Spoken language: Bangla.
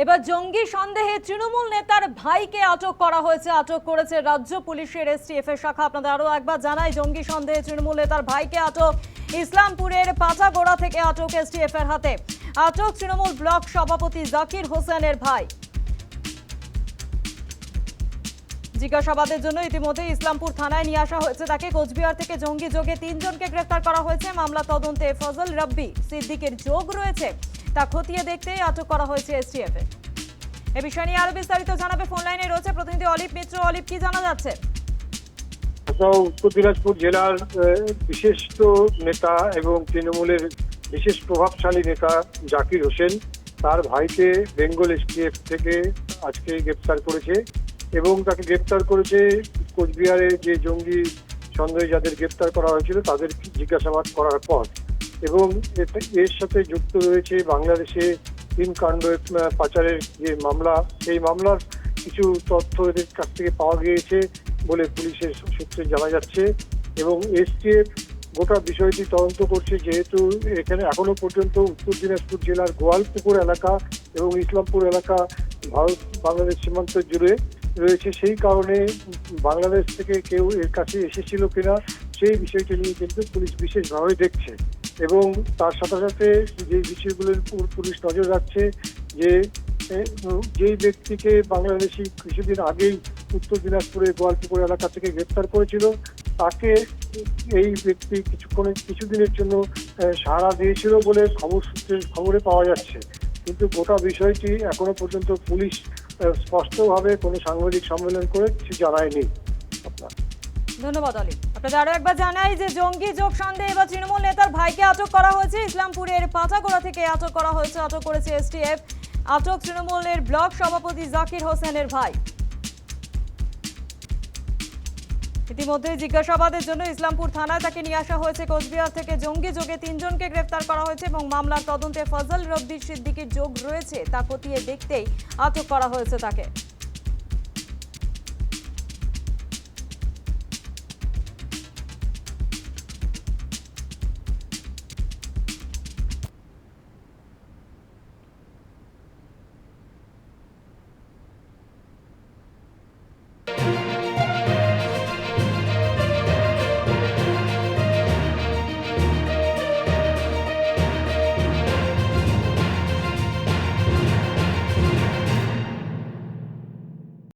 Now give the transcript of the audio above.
এবার জঙ্গি সন্দেহে তৃণমূল নেতার ভাইকে আটক করা হয়েছে। আটক করেছে রাজ্য পুলিশের এসটিএফ এর শাখা। আপনাদের আরো একবার জানাই, জঙ্গি সন্দেহে তৃণমূল নেতার ভাইকে আটক। ইসলামপুরের পাচাগোড়া থেকে আটক এসটিএফ এর হাতে। আটক তৃণমূল ব্লক সভাপতি জাকির হোসেনের ভাই। জিজ্ঞাসাবাদের জন্য ইতিমধ্যে ইসলামপুর থানায় নিয়ে আসা হয়েছে তাকে। কোচবিহার থেকে জঙ্গি যোগে 3 জনকে গ্রেফতার করা হয়েছে। মামলা তদন্তে ফজল রাব্বি সিদ্দিকের যোগ রয়েছে তা খতিয়ে দেখতেই আটক করা হয়েছে এসটিএফ এ। এ বিষয় নিয়ে আরো বিস্তারিত জানাবে ফোন লাইনে রয়েছে প্রতিনিধি অলিভ মিত্র। অলিভ, কি জানা যাচ্ছে? উত্তর দিনাজপুর জেলার বিশিষ্ট নেতা এবং তৃণমূলের বিশেষ প্রভাবশালী নেতা জাকির হোসেন তার ভাইকে বেঙ্গল এসটিএফ থেকে আজকে গ্রেপ্তার করেছে এবং তাকে গ্রেপ্তার করেছে কোচবিহারে যে জঙ্গি সন্দেহে যাদের গ্রেপ্তার করা হয়েছিল তাদের জিজ্ঞাসাবাদ করার পর। এবং এর সাথে যুক্ত রয়েছে বাংলাদেশে 3 কাণ্ড পাচারের যে মামলা, সেই মামলার কিছু তথ্য এদের কাছ থেকে পাওয়া গিয়েছে বলে পুলিশের সূত্রে জানা যাচ্ছে। এবং এসটিএফ গোটা বিষয়টি তদন্ত করছে, যেহেতু এখানে এখনো পর্যন্ত উত্তর দিনাজপুর জেলার গোয়ালপুকুর এলাকা এবং ইসলামপুর এলাকা ভারত বাংলাদেশ সীমান্ত জুড়ে রয়েছে। সেই কারণে বাংলাদেশ থেকে কেউ এর কাছে এসেছিল কিনা সেই বিষয়টি নিয়ে কিন্তু পুলিশ বিশেষভাবে দেখছে। এবং তার সাথে সাথে যে বিষয়গুলোর উপর পুলিশ নজর রাখছে, যে যেই ব্যক্তিকে বাংলাদেশি কিছুদিন আগেই উত্তর দিনাজপুরের গোয়ালপুকুর এলাকা থেকে গ্রেপ্তার করেছিল তাকে এই ব্যক্তি কিছুদিনের জন্য সাড়া দিয়েছিল বলে খবরে পাওয়া যাচ্ছে। কিন্তু গোটা বিষয়টি এখনো পর্যন্ত পুলিশ স্পষ্টভাবে কোনো সাংবাদিক সম্মেলন করে কিছু জানায়নি। ধন্যবাদ অলিভ। আপনাদের আরো একবার জানাই যে জঙ্গি যোগ সন্দেহে এবার তৃণমূল নেতার ভাইকে আটক করা হয়েছে। ইসলামপুরের পাচাগোড়া থেকে আটক করা হয়েছে। আটক করেছে এসটিএফ। আটক তৃণমূলের ব্লক সভাপতি জাকির হোসেনের ভাই। ইতিমধ্যে জিজ্ঞাসাবাদের জন্য ইসলামপুর থানায় তাকে নিয়ে আসা হয়েছে। কোচবিহার থেকে জঙ্গি যোগে 3 জনকে গ্রেফতার করা হয়েছে এবং মামলার তদন্তে ফজল রাব্বি সিদ্দিকের যোগ রয়েছে তা খতিয়ে দেখতেই আটক করা হয়েছে তাকে।